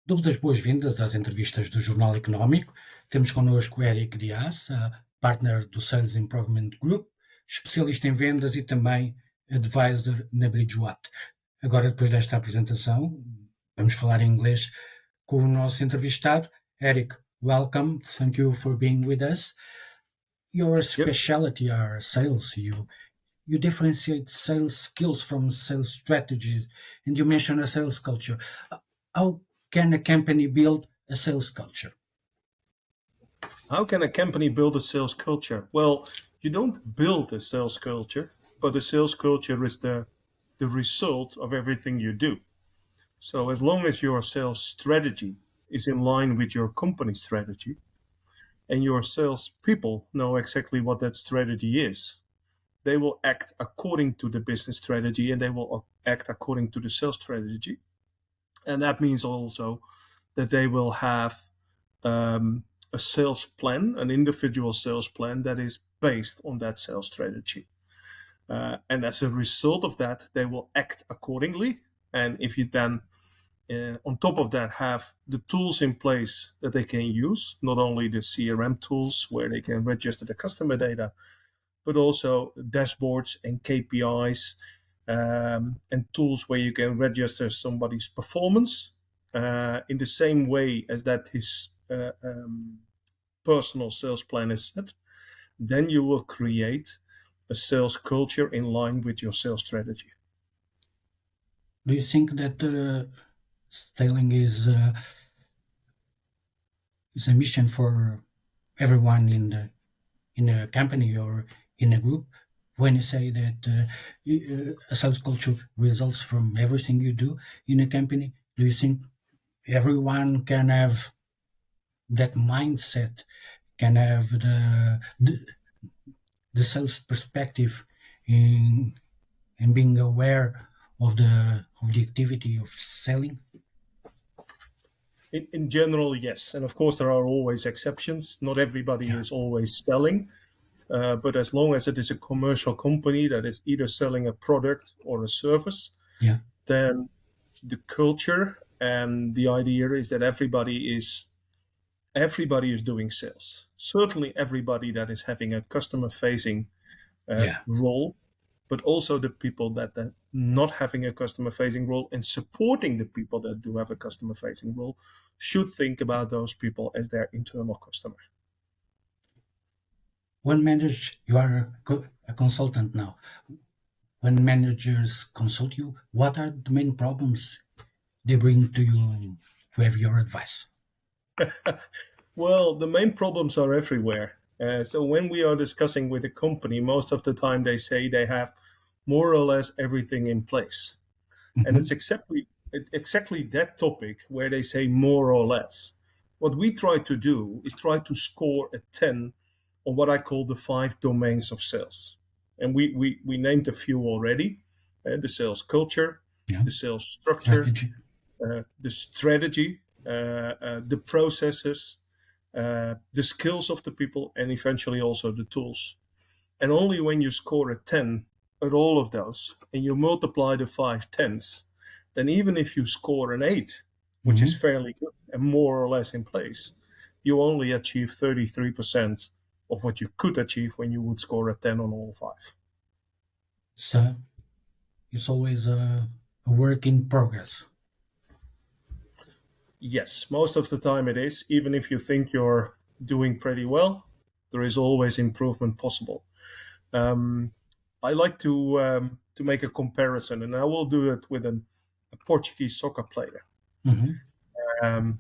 Dou-vos as boas-vindas às entrevistas do Jornal Económico. Temos connosco Erik de Haas, partner do Sales Improvement Group, especialista em vendas e também advisor na Bridgewhat. Agora, depois desta apresentação, vamos falar em inglês com o nosso entrevistado. Erik, welcome. Thank you for being with us. Your specialty are sales. You differentiate sales skills from sales strategies, and you mention a sales culture. How can a company build a sales culture? How can a company build a sales culture? Well, you don't build a sales culture, but a sales culture is the result of everything you do. So as long as your sales strategy is in line with your company strategy, and your sales people know exactly what that strategy is, they will act according to the business strategy and they will act according to the sales strategy. And that means also that they will have a sales plan, an individual sales plan that is based on that sales strategy. And as a result of that, they will act accordingly. And if you then, on top of that, have the tools in place that they can use, not only the CRM tools where they can register the customer data, but also dashboards and KPIs and tools where you can register somebody's performance in the same way as that his personal sales plan is set, then you will create a sales culture in line with your sales strategy. Do you think that selling is a mission for everyone in a company or in a group? When you say that a sales culture results from everything you do in a company, do you think everyone can have that mindset, can have the sales perspective in being aware of the activity of selling? In general, yes. And of course, there are always exceptions. Not everybody is always selling. But as long as it is a commercial company that is either selling a product or a service, then the culture and the idea is that everybody is doing sales. Certainly everybody that is having a customer-facing role, but also the people that are not having a customer-facing role and supporting the people that do have a customer-facing role should think about those people as their internal customer. When you are a consultant now, when managers consult you, what are the main problems they bring to you to have your advice? Well, the main problems are everywhere. So when we are discussing with a company, most of the time they say they have more or less everything in place. Mm-hmm. And it's exactly that topic where they say more or less. What we try to do is try to score a 10 on what I call the 5 domains of sales. And we named a few already. The sales culture, the sales structure, the strategy, the processes, the skills of the people, and eventually also the tools. And only when you score a 10 at all of those, and you multiply the 5 10s, then even if you score an 8, which is fairly good and more or less in place, you only achieve 33% of what you could achieve when you would score a 10 on all 5. So it's always a work in progress. Yes, most of the time it is. Even if you think you're doing pretty well, there is always improvement possible. I like to make a comparison, and I will do it with a Portuguese soccer player. Mm-hmm.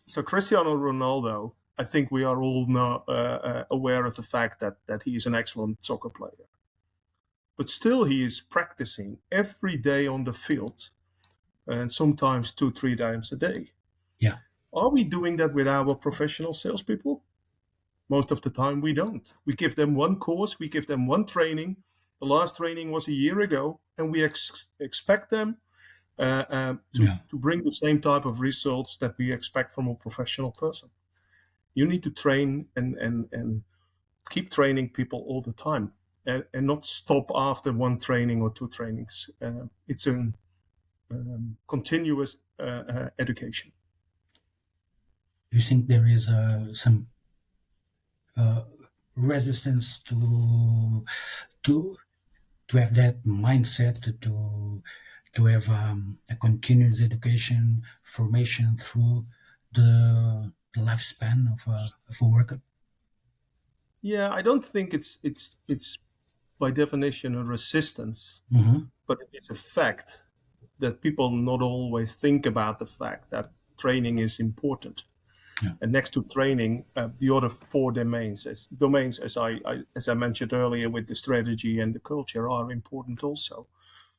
So Cristiano Ronaldo, I think we are all now aware of the fact that he is an excellent soccer player. But still he is practicing every day on the field, and sometimes 2-3 times a day. Yeah. Are we doing that with our professional salespeople? Most of the time we don't. We give them one course, we give them one training. The last training was a year ago, and we expect them to bring the same type of results that we expect from a professional person. You need to train and keep training people all the time, and not stop after one training or 2 trainings. It's a continuous education. Do you think there is some resistance to to have that mindset to have a continuous education formation through the lifespan of a worker? Yeah, I don't think it's by definition a resistance, Hmm. but it is a fact that people not always think about the fact that training is important. Yeah. And next to training, the other four domains, as I mentioned earlier, with the strategy and the culture, are important also.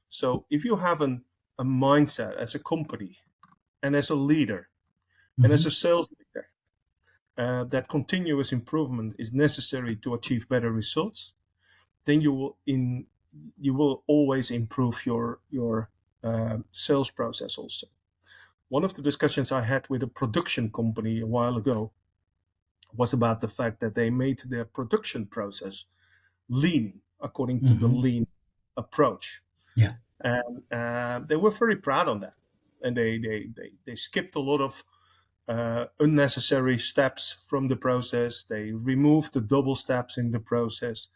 So if you have a mindset as a company and as a leader and as Hmm. a sales leader, that continuous improvement is necessary to achieve better results, then you will always improve your sales process also. One of the discussions I had with a production company a while ago was about the fact that they made their production process lean according to the Hmm. lean approach. Yeah. And they were very proud on that. And they skipped a lot of unnecessary steps from the process. They removed the double steps in the process.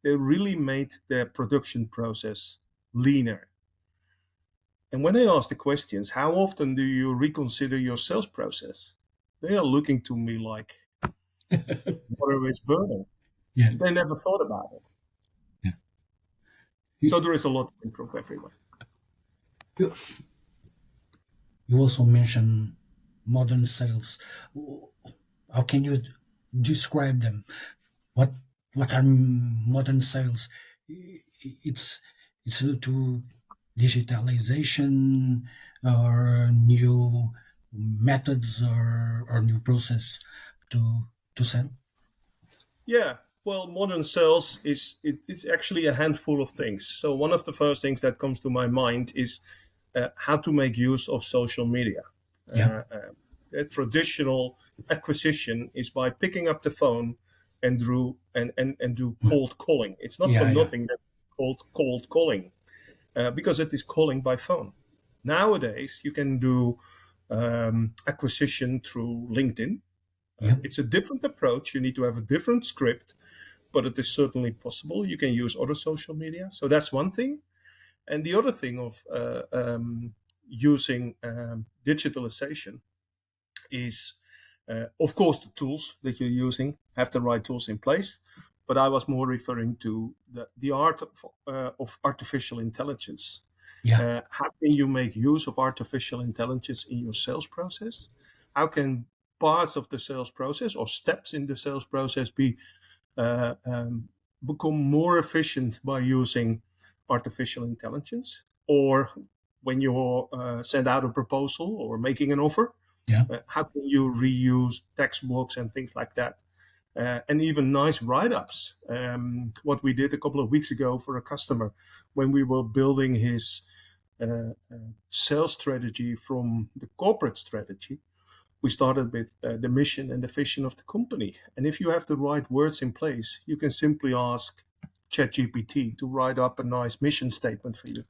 They really made their production process leaner. And when I ask the questions, how often do you reconsider your sales process? They are looking to me like water is burning. Yeah. They never thought about it. Yeah. So You, there is a lot to improve everywhere. you, you also mentioned modern sales. How can you describe them? What what are modern sales? It's it's due to digitalization or new methods or new process to sell. Yeah, well, modern sales is actually a handful of things. So one of the first things that comes to my mind is how to make use of social media. Yeah. A traditional acquisition is by picking up the phone and do cold calling. It's not for Yeah. Yeah. nothing that it's called cold calling, because it is calling by phone. Nowadays, you can do acquisition through LinkedIn. Yeah. It's a different approach. You need to have a different script, but it is certainly possible. You can use other social media. So that's one thing. And the other thing of using digitalization is, of course, the tools that you're using have the right tools in place. But I was more referring to the art of artificial intelligence. Yeah. How can you make use of artificial intelligence in your sales process? How can parts of the sales process or steps in the sales process uh, um, become more efficient by using artificial intelligence? Or when you send out a proposal or making an offer, Yeah. how can you reuse text blocks and things like that? And even nice write-ups. What we did a couple of weeks ago for a customer when we were building his sales strategy from the corporate strategy, we started with the mission and the vision of the company. And if you have the right words in place, you can simply ask ChatGPT to write up a nice mission statement for you.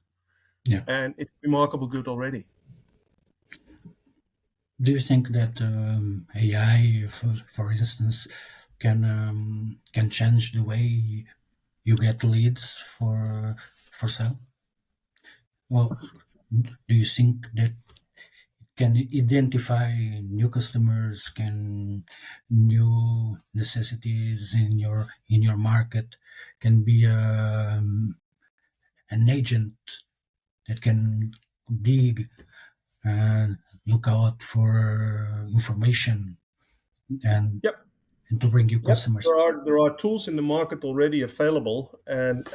Yeah. And it's remarkable good already. Do you think that AI, for instance, can change the way you get leads for sale? Well, do you think that can identify new customers, can new necessities in your market, can be an agent that can dig and look out for information and Yep. and to bring you Yep, customers. there are tools in the market already available, and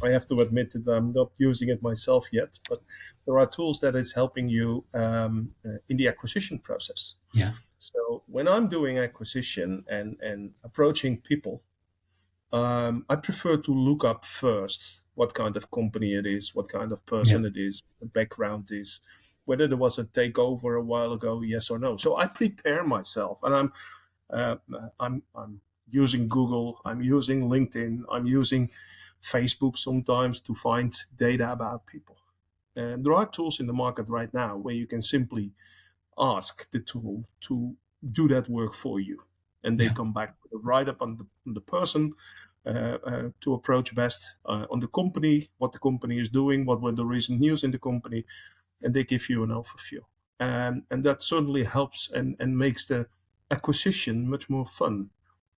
I have to admit that I'm not using it myself yet. But there are tools that is helping you in the acquisition process. Yeah. So when I'm doing acquisition and approaching people, I prefer to look up first what kind of company it is, what kind of Yeah. person it is, the background is, whether there was a takeover a while ago, yes or no. So I prepare myself, and uh, I'm using Google, I'm using LinkedIn, I'm using Facebook sometimes to find data about people. And there are tools in the market right now where you can simply ask the tool to do that work for you, and they Yeah. come back with a write-up on the person, to approach best on the company, what the company is doing, what were the recent news in the company, and they give you an overview. And that certainly helps and makes the acquisition much more fun,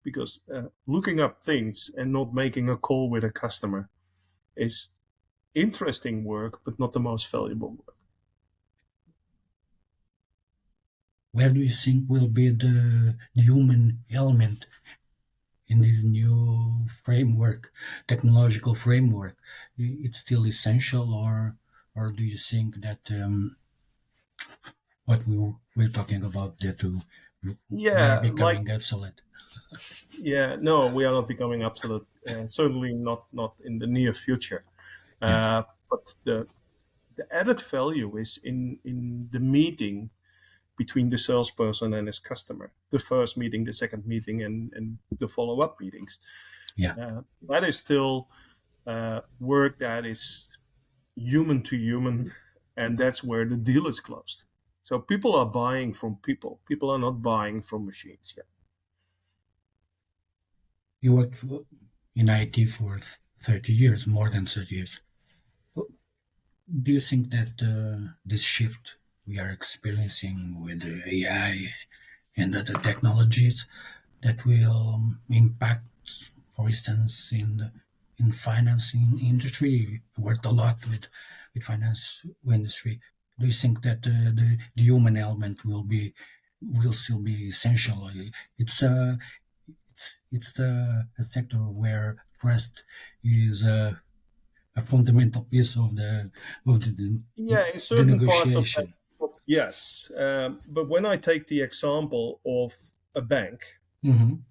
because looking up things and not making a call with a customer is interesting work, but not the most valuable work. Where do you think will be the human element in this new framework, technological framework? It's still essential, or do you think that what we're talking about that we are Yeah, like becoming obsolete? yeah, no, we are not becoming absolute. Certainly not in the near future. Yeah. But the added value is in the meeting between the salesperson and his customer. The first meeting, the second meeting, and the follow-up meetings. Yeah. That is still work that is human to human, and that's where the deal is closed. So people are buying from people. People are not buying from machines yet. You worked in IT for 30 years, more than 30 years. Do you think that this shift we are experiencing with the AI and other technologies that will impact, for instance, in financing industry? You worked a lot with finance industry. Do you think that the human element will still be essential? It's a a sector where trust is a fundamental piece of Yeah, in the certain parts of that, negotiation. yes. But when I take the example of a bank Hmm.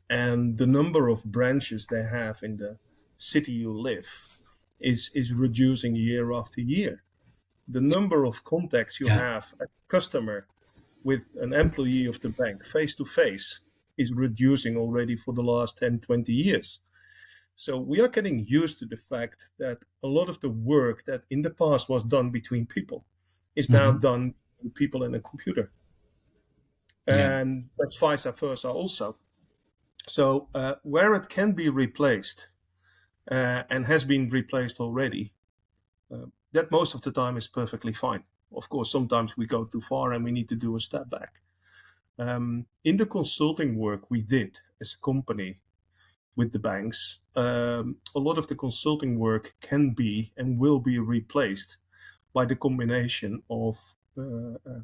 and the number of branches they have in the city you live is reducing year after year. The number of contacts you Yeah, have as a customer with an employee of the bank face to face is reducing already for the last 10, 20 years. So we are getting used to the fact that a lot of the work that in the past was done between people is now hmm, done with people and a computer. yeah, And that's vice versa also. So where it can be replaced, and has been replaced already, that most of the time is perfectly fine. Of course, sometimes we go too far and we need to do a step back. In the consulting work we did as a company with the banks, a lot of the consulting work can be and will be replaced by the combination of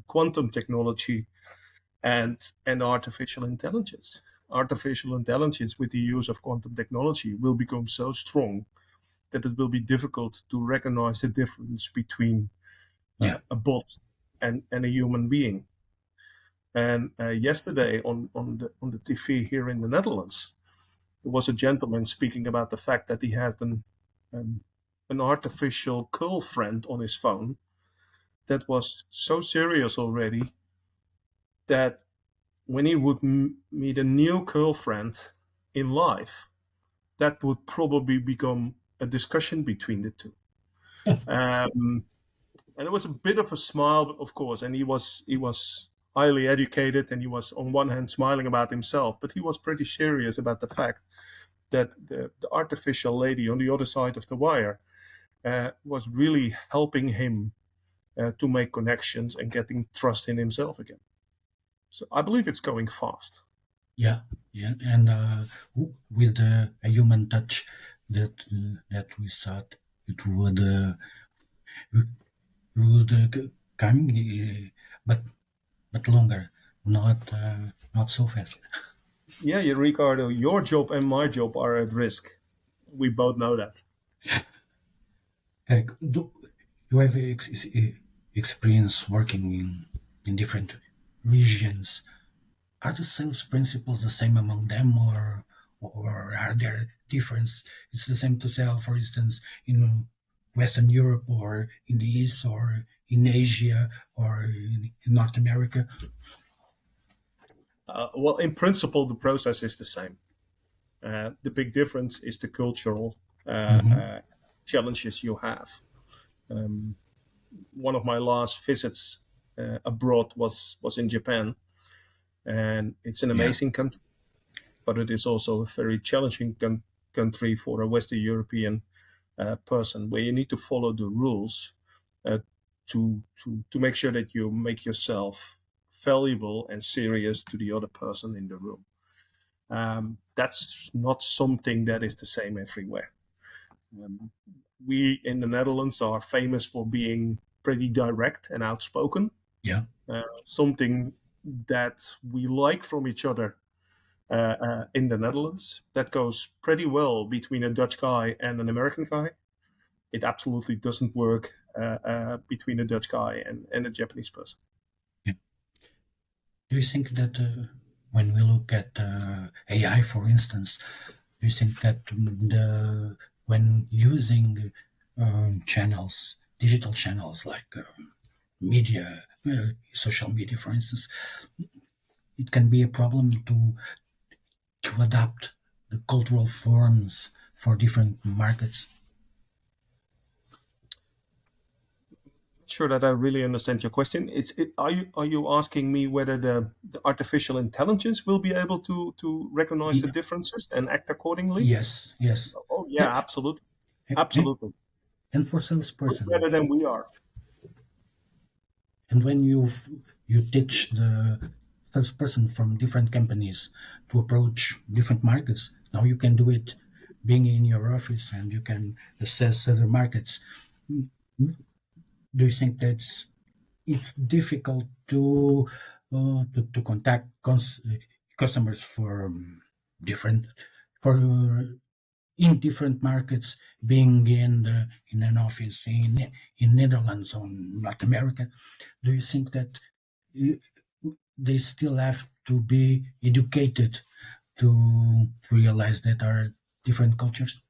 quantum technology and artificial intelligence. Artificial intelligence with the use of quantum technology will become so strong that it will be difficult to recognize the difference between yeah, a bot and a human being. And yesterday on the TV here in the Netherlands, there was a gentleman speaking about the fact that he had an artificial girlfriend on his phone that was so serious already that when he would meet a new girlfriend in life, that would probably become a discussion between the two. Um, and it was a bit of a smile, of course, and he was highly educated, and he was on one hand smiling about himself, but he was pretty serious about the fact that the artificial lady on the other side of the wire was really helping him to make connections and getting trust in himself again. So I believe it's going fast. yeah, yeah. And with a human touch that we thought it would come, but longer, not so fast. Yeah, Ricardo, your job and my job are at risk. We both know that. Eric, do you have experience working in different regions? Are the sales principles the same among them, or are there differences? It's the same to sell, for instance, in Western Europe, or in the East, or in Asia, or in North America. Well, in principle, the process is the same. The big difference is the cultural Hmm. challenges you have. Um, One of my last visits abroad was in Japan, And it's an amazing country, but it is also a very challenging country for a Western European person, where you need to follow the rules to make sure that you make yourself valuable and serious to the other person in the room. That's not something that is the same everywhere. We in the Netherlands are famous for being pretty direct and outspoken. Yeah. Something that we like from each other in the Netherlands. That goes pretty well between a Dutch guy and an American guy. It absolutely doesn't work between a Dutch guy and a Japanese person. Yeah. Do you think that when we look at AI, for instance, do you think that when using channels, digital channels like media, social media, for instance, it can be a problem to adapt the cultural forms for different markets? Sure that I really understand your question. Are you asking me whether the artificial intelligence will be able to recognize the differences and act accordingly? Yes. Oh yeah, absolutely. And for salesperson, Better than we are. And when you teach the salesperson from different companies to approach different markets, now you can do it being in your office and you can assess other markets. Do you think that it's difficult to contact customers for different in different markets, being in an office in Netherlands or North America? Do you think that they still have to be educated to realize that there are different cultures?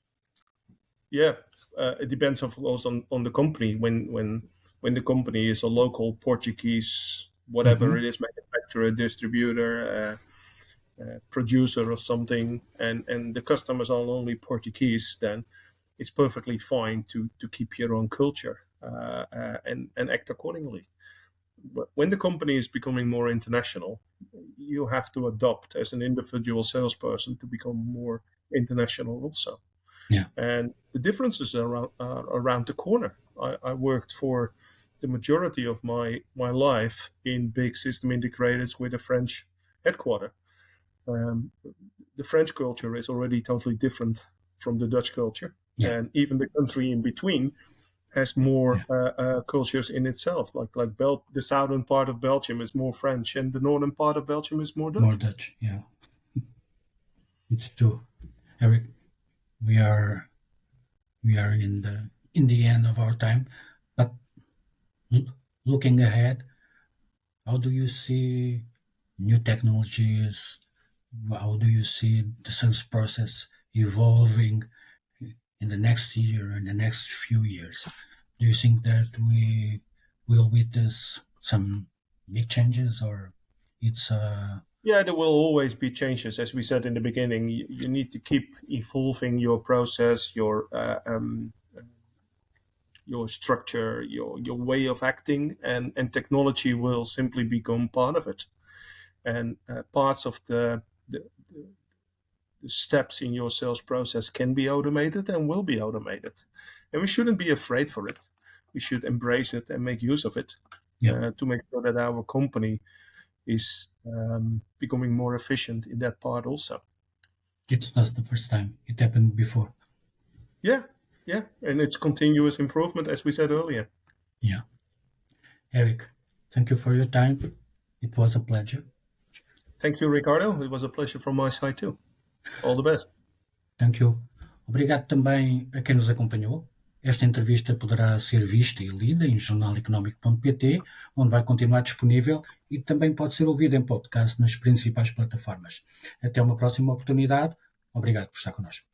Yeah, it depends, of course, on the company. When the company is a local Portuguese, whatever it is, manufacturer, distributor, producer or something, and the customers are only Portuguese, then it's perfectly fine to keep your own culture and act accordingly. But when the company is becoming more international, you have to adopt as an individual salesperson to become more international also. Yeah. And the differences are around the corner. I worked for the majority of my life in big system integrators with a French headquarter. The French culture is already totally different from the Dutch culture. Yeah. And even the country in between has more cultures in itself. Like the southern part of Belgium is more French, and the northern part of Belgium is more Dutch. More Dutch, yeah. It's true, Erik. We are in the end of our time, but looking ahead, how do you see new technologies? How do you see the sales process evolving in the next year and the next few years? Do you think that we will witness some big changes, or it's Yeah, there will always be changes. As we said in the beginning, you need to keep evolving your process, your structure, your way of acting, and technology will simply become part of it. And parts of the steps in your sales process can be automated and will be automated. And we shouldn't be afraid for it. We should embrace it and make use of it to make sure that our company is becoming more efficient in that part also. It's not the first time. It happened before. Yeah. And it's continuous improvement, as we said earlier. Yeah. Erik, thank you for your time. It was a pleasure. Thank you, Ricardo. It was a pleasure from my side too. All the best. Thank you. Obrigado também a quem nos acompanhou. Esta entrevista poderá ser vista e lida em jornaleconómico.pt, onde vai continuar disponível e também pode ser ouvida em podcast nas principais plataformas. Até uma próxima oportunidade. Obrigado por estar connosco.